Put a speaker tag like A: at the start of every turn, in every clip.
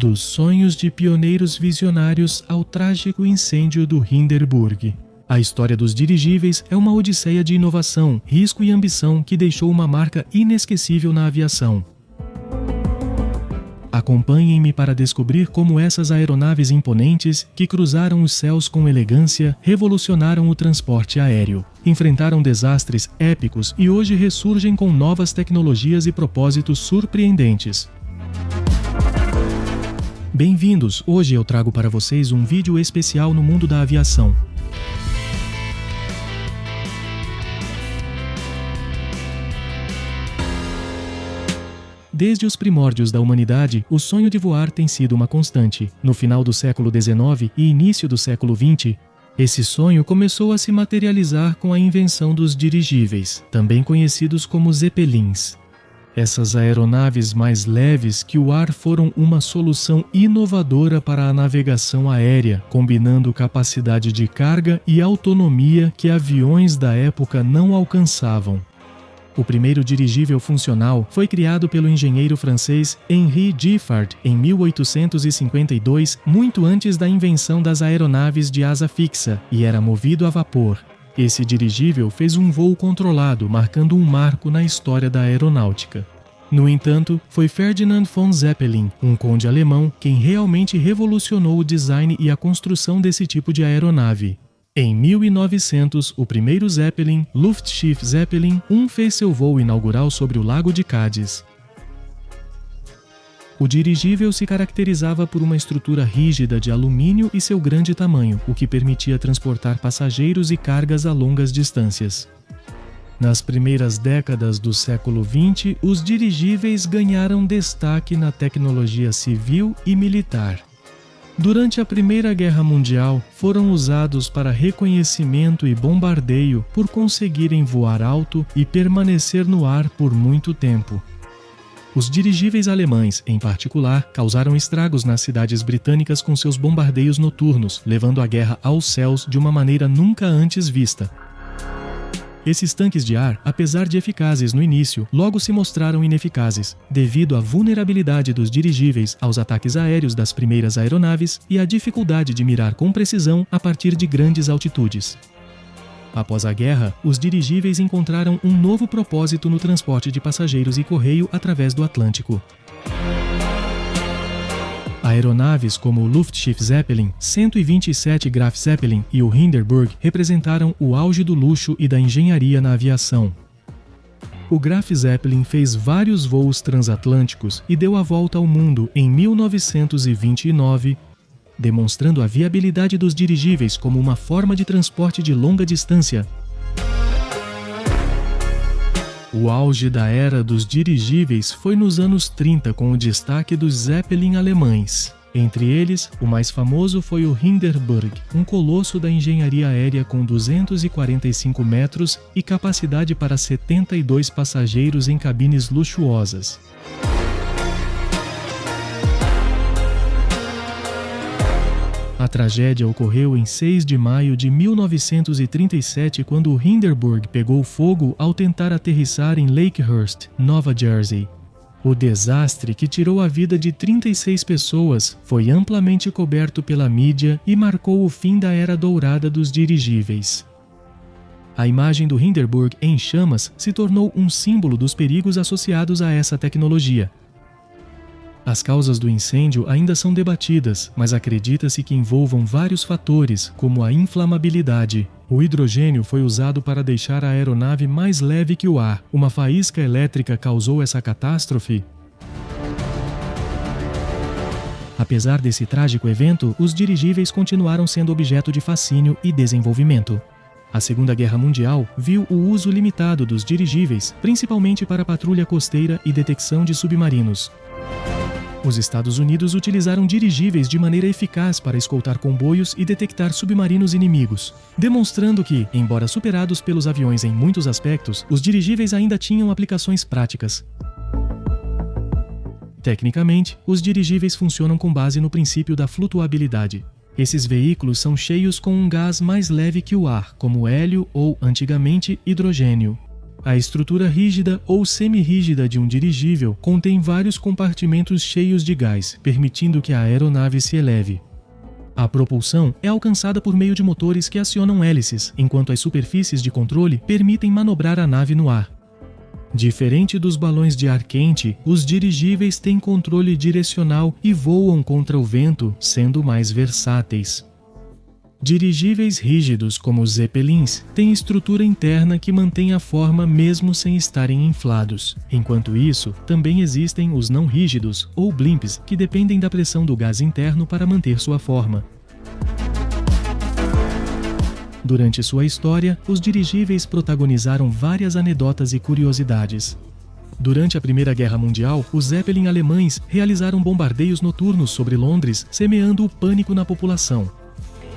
A: Dos sonhos de pioneiros visionários ao trágico incêndio do Hindenburg. A história dos dirigíveis é uma odisseia de inovação, risco e ambição que deixou uma marca inesquecível na aviação. Acompanhem-me para descobrir como essas aeronaves imponentes, que cruzaram os céus com elegância, revolucionaram o transporte aéreo, enfrentaram desastres épicos e hoje ressurgem com novas tecnologias e propósitos surpreendentes. Bem-vindos! Hoje eu trago para vocês um vídeo especial no mundo da aviação. Desde os primórdios da humanidade, o sonho de voar tem sido uma constante. No final do século XIX e início do século XX, esse sonho começou a se materializar com a invenção dos dirigíveis, também conhecidos como zeppelins. Essas aeronaves mais leves que o ar foram uma solução inovadora para a navegação aérea, combinando capacidade de carga e autonomia que aviões da época não alcançavam. O primeiro dirigível funcional foi criado pelo engenheiro francês Henri Giffard em 1852, muito antes da invenção das aeronaves de asa fixa, e era movido a vapor. Esse dirigível fez um voo controlado, marcando um marco na história da aeronáutica. No entanto, foi Ferdinand von Zeppelin, um conde alemão, quem realmente revolucionou o design e a construção desse tipo de aeronave. Em 1900, o primeiro Zeppelin, Luftschiff Zeppelin I, fez seu voo inaugural sobre o Lago de Cádiz. O dirigível se caracterizava por uma estrutura rígida de alumínio e seu grande tamanho, o que permitia transportar passageiros e cargas a longas distâncias. Nas primeiras décadas do século XX, os dirigíveis ganharam destaque na tecnologia civil e militar. Durante a Primeira Guerra Mundial, foram usados para reconhecimento e bombardeio por conseguirem voar alto e permanecer no ar por muito tempo. Os dirigíveis alemães, em particular, causaram estragos nas cidades britânicas com seus bombardeios noturnos, levando a guerra aos céus de uma maneira nunca antes vista. Esses tanques de ar, apesar de eficazes no início, logo se mostraram ineficazes, devido à vulnerabilidade dos dirigíveis aos ataques aéreos das primeiras aeronaves e à dificuldade de mirar com precisão a partir de grandes altitudes. Após a guerra, os dirigíveis encontraram um novo propósito no transporte de passageiros e correio através do Atlântico. Aeronaves como o Luftschiff Zeppelin, 127 Graf Zeppelin e o Hindenburg representaram o auge do luxo e da engenharia na aviação. O Graf Zeppelin fez vários voos transatlânticos e deu a volta ao mundo em 1929, demonstrando a viabilidade dos dirigíveis como uma forma de transporte de longa distância. O auge da era dos dirigíveis foi nos anos 30 com o destaque dos Zeppelin alemães. Entre eles, o mais famoso foi o Hindenburg, um colosso da engenharia aérea com 245 metros e capacidade para 72 passageiros em cabines luxuosas. A tragédia ocorreu em 6 de maio de 1937, quando o Hindenburg pegou fogo ao tentar aterrissar em Lakehurst, Nova Jersey. O desastre, que tirou a vida de 36 pessoas, foi amplamente coberto pela mídia e marcou o fim da era dourada dos dirigíveis. A imagem do Hindenburg em chamas se tornou um símbolo dos perigos associados a essa tecnologia. As causas do incêndio ainda são debatidas, mas acredita-se que envolvam vários fatores, como a inflamabilidade. O hidrogênio foi usado para deixar a aeronave mais leve que o ar. Uma faísca elétrica causou essa catástrofe? Apesar desse trágico evento, os dirigíveis continuaram sendo objeto de fascínio e desenvolvimento. A Segunda Guerra Mundial viu o uso limitado dos dirigíveis, principalmente para patrulha costeira e detecção de submarinos. Os Estados Unidos utilizaram dirigíveis de maneira eficaz para escoltar comboios e detectar submarinos inimigos, demonstrando que, embora superados pelos aviões em muitos aspectos, os dirigíveis ainda tinham aplicações práticas. Tecnicamente, os dirigíveis funcionam com base no princípio da flutuabilidade. Esses veículos são cheios com um gás mais leve que o ar, como hélio ou, antigamente, hidrogênio. A estrutura rígida ou semi-rígida de um dirigível contém vários compartimentos cheios de gás, permitindo que a aeronave se eleve. A propulsão é alcançada por meio de motores que acionam hélices, enquanto as superfícies de controle permitem manobrar a nave no ar. Diferente dos balões de ar quente, os dirigíveis têm controle direcional e voam contra o vento, sendo mais versáteis. Dirigíveis rígidos, como os Zeppelins, têm estrutura interna que mantém a forma mesmo sem estarem inflados. Enquanto isso, também existem os não rígidos, ou blimps, que dependem da pressão do gás interno para manter sua forma. Durante sua história, os dirigíveis protagonizaram várias anedotas e curiosidades. Durante a Primeira Guerra Mundial, os Zeppelin alemães realizaram bombardeios noturnos sobre Londres, semeando o pânico na população.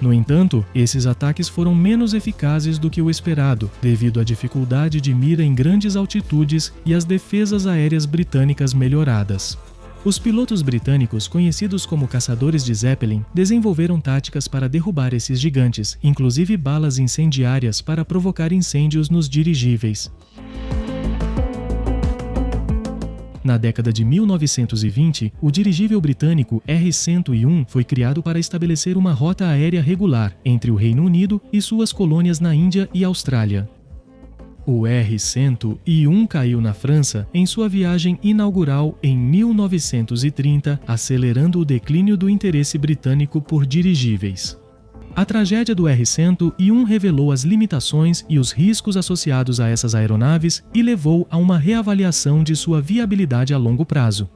A: No entanto, esses ataques foram menos eficazes do que o esperado, devido à dificuldade de mira em grandes altitudes e às defesas aéreas britânicas melhoradas. Os pilotos britânicos, conhecidos como caçadores de Zeppelin, desenvolveram táticas para derrubar esses gigantes, inclusive balas incendiárias para provocar incêndios nos dirigíveis. Na década de 1920, o dirigível britânico R-101 foi criado para estabelecer uma rota aérea regular entre o Reino Unido e suas colônias na Índia e Austrália. O R-101 caiu na França em sua viagem inaugural em 1930, acelerando o declínio do interesse britânico por dirigíveis. A tragédia do R-101 revelou as limitações e os riscos associados a essas aeronaves e levou a uma reavaliação de sua viabilidade a longo prazo.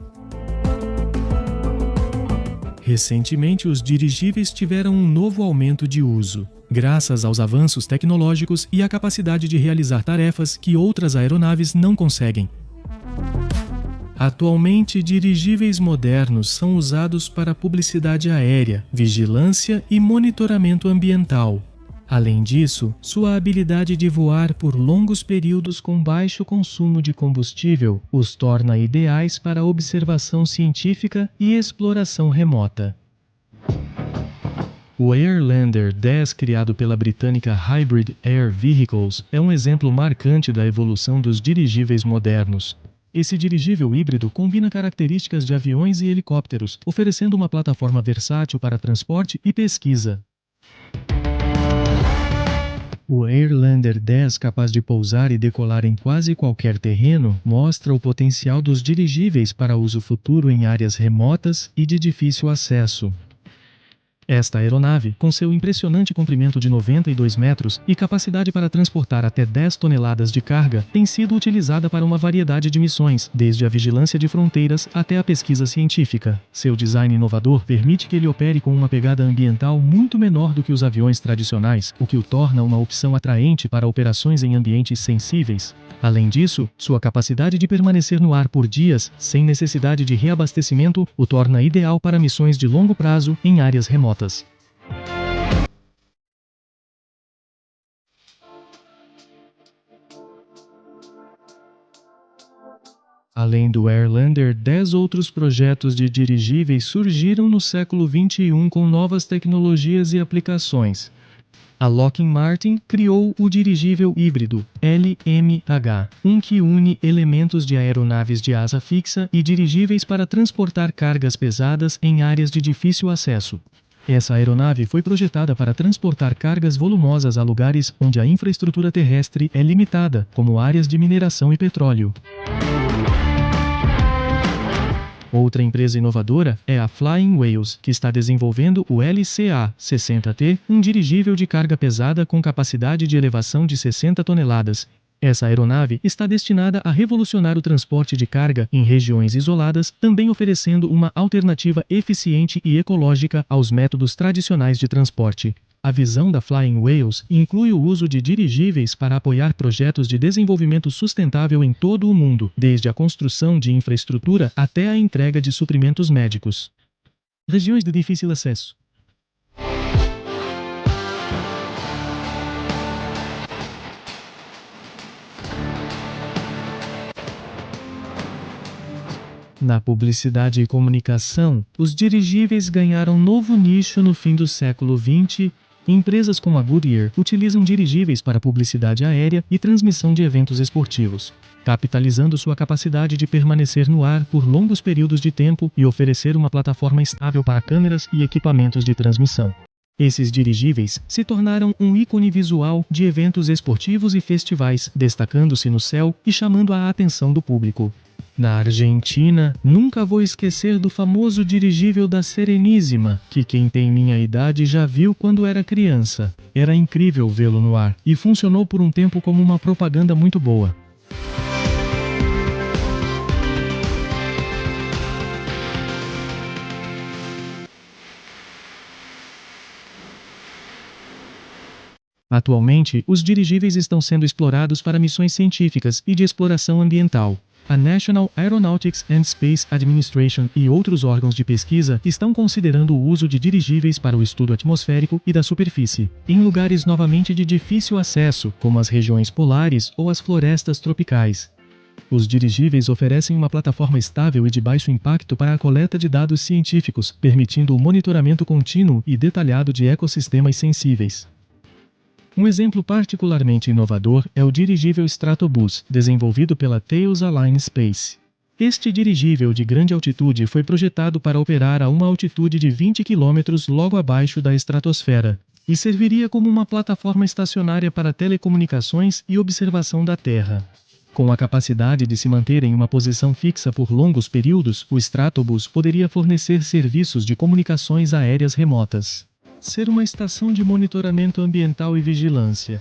A: Recentemente, os dirigíveis tiveram um novo aumento de uso, graças aos avanços tecnológicos e à capacidade de realizar tarefas que outras aeronaves não conseguem. Atualmente, dirigíveis modernos são usados para publicidade aérea, vigilância e monitoramento ambiental. Além disso, sua habilidade de voar por longos períodos com baixo consumo de combustível os torna ideais para observação científica e exploração remota. O Airlander 10, criado pela britânica Hybrid Air Vehicles, é um exemplo marcante da evolução dos dirigíveis modernos. Esse dirigível híbrido combina características de aviões e helicópteros, oferecendo uma plataforma versátil para transporte e pesquisa. O Airlander 10, capaz de pousar e decolar em quase qualquer terreno, mostra o potencial dos dirigíveis para uso futuro em áreas remotas e de difícil acesso. Esta aeronave, com seu impressionante comprimento de 92 metros e capacidade para transportar até 10 toneladas de carga, tem sido utilizada para uma variedade de missões, desde a vigilância de fronteiras até a pesquisa científica. Seu design inovador permite que ele opere com uma pegada ambiental muito menor do que os aviões tradicionais, o que o torna uma opção atraente para operações em ambientes sensíveis. Além disso, sua capacidade de permanecer no ar por dias, sem necessidade de reabastecimento, o torna ideal para missões de longo prazo em áreas remotas. Além do Airlander, 10 outros projetos de dirigíveis surgiram no século XXI com novas tecnologias e aplicações. A Lockheed Martin criou o dirigível híbrido LMH, que une elementos de aeronaves de asa fixa e dirigíveis para transportar cargas pesadas em áreas de difícil acesso. Essa aeronave foi projetada para transportar cargas volumosas a lugares onde a infraestrutura terrestre é limitada, como áreas de mineração e petróleo. Outra empresa inovadora é a Flying Whales, que está desenvolvendo o LCA-60T, um dirigível de carga pesada com capacidade de elevação de 60 toneladas. Essa aeronave está destinada a revolucionar o transporte de carga em regiões isoladas, também oferecendo uma alternativa eficiente e ecológica aos métodos tradicionais de transporte. A visão da Flying Whales inclui o uso de dirigíveis para apoiar projetos de desenvolvimento sustentável em todo o mundo, desde a construção de infraestrutura até a entrega de suprimentos médicos. Regiões de difícil acesso. Na publicidade e comunicação, os dirigíveis ganharam novo nicho no fim do século XX, Empresas como a Goodyear utilizam dirigíveis para publicidade aérea e transmissão de eventos esportivos, capitalizando sua capacidade de permanecer no ar por longos períodos de tempo e oferecer uma plataforma estável para câmeras e equipamentos de transmissão. Esses dirigíveis se tornaram um ícone visual de eventos esportivos e festivais, destacando-se no céu e chamando a atenção do público. Na Argentina, nunca vou esquecer do famoso dirigível da Sereníssima, que quem tem minha idade já viu quando era criança. Era incrível vê-lo no ar, e funcionou por um tempo como uma propaganda muito boa. Atualmente, os dirigíveis estão sendo explorados para missões científicas e de exploração ambiental. A National Aeronautics and Space Administration e outros órgãos de pesquisa estão considerando o uso de dirigíveis para o estudo atmosférico e da superfície, em lugares novamente de difícil acesso, como as regiões polares ou as florestas tropicais. Os dirigíveis oferecem uma plataforma estável e de baixo impacto para a coleta de dados científicos, permitindo o monitoramento contínuo e detalhado de ecossistemas sensíveis. Um exemplo particularmente inovador é o dirigível Stratobus, desenvolvido pela Thales Alenia Space. Este dirigível de grande altitude foi projetado para operar a uma altitude de 20 km logo abaixo da estratosfera, e serviria como uma plataforma estacionária para telecomunicações e observação da Terra. Com a capacidade de se manter em uma posição fixa por longos períodos, o Stratobus poderia fornecer serviços de comunicações aéreas remotas. Ser uma estação de monitoramento ambiental e vigilância.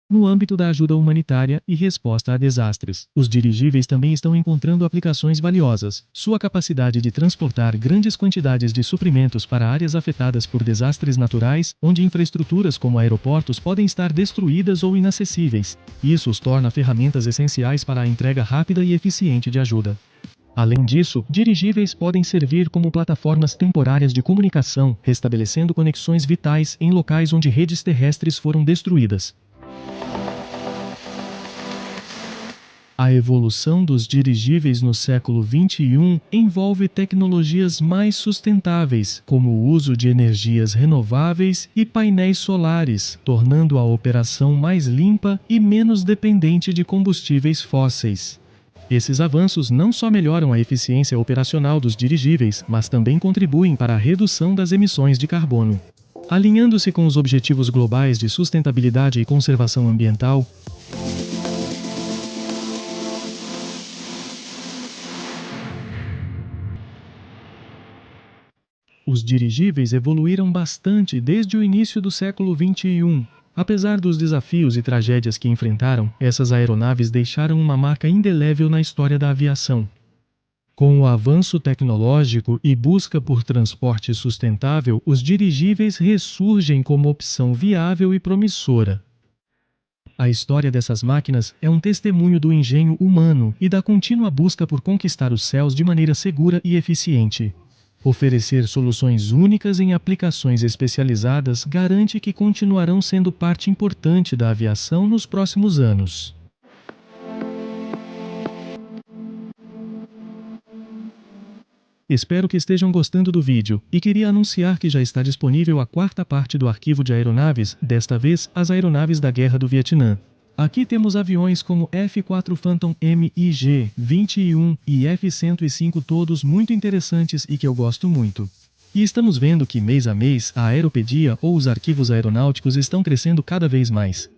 A: No âmbito da ajuda humanitária e resposta a desastres, os dirigíveis também estão encontrando aplicações valiosas. Sua capacidade de transportar grandes quantidades de suprimentos para áreas afetadas por desastres naturais, onde infraestruturas como aeroportos podem estar destruídas ou inacessíveis. Isso os torna ferramentas essenciais para a entrega rápida e eficiente de ajuda. Além disso, dirigíveis podem servir como plataformas temporárias de comunicação, restabelecendo conexões vitais em locais onde redes terrestres foram destruídas. A evolução dos dirigíveis no século XXI envolve tecnologias mais sustentáveis, como o uso de energias renováveis e painéis solares, tornando a operação mais limpa e menos dependente de combustíveis fósseis. Esses avanços não só melhoram a eficiência operacional dos dirigíveis, mas também contribuem para a redução das emissões de carbono. Alinhando-se com os objetivos globais de sustentabilidade e conservação ambiental, os dirigíveis evoluíram bastante desde o início do século XXI. Apesar dos desafios e tragédias que enfrentaram, essas aeronaves deixaram uma marca indelével na história da aviação. Com o avanço tecnológico e busca por transporte sustentável, os dirigíveis ressurgem como opção viável e promissora. A história dessas máquinas é um testemunho do engenho humano e da contínua busca por conquistar os céus de maneira segura e eficiente. Oferecer soluções únicas em aplicações especializadas garante que continuarão sendo parte importante da aviação nos próximos anos. Espero que estejam gostando do vídeo, e queria anunciar que já está disponível a quarta parte do arquivo de aeronaves, desta vez as aeronaves da Guerra do Vietnã. Aqui temos aviões como F-4 Phantom MiG-21 e F-105, todos muito interessantes e que eu gosto muito. E estamos vendo que mês a mês a aeropedia ou os arquivos aeronáuticos estão crescendo cada vez mais.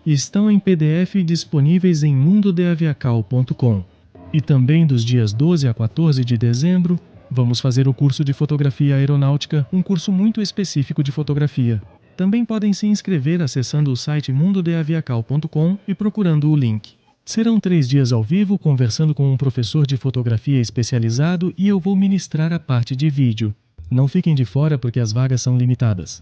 A: Estão em PDF disponíveis em mundodeaviacal.com. E também dos dias 12 a 14 de dezembro, vamos fazer o curso de fotografia aeronáutica, um curso muito específico de fotografia. Também podem se inscrever acessando o site mundodeaviacal.com e procurando o link. Serão 3 dias ao vivo conversando com um professor de fotografia especializado e eu vou ministrar a parte de vídeo. Não fiquem de fora porque as vagas são limitadas.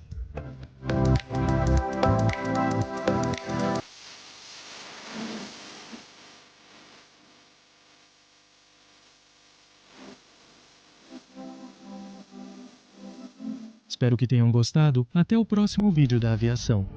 A: Espero que tenham gostado. Até o próximo vídeo da aviação.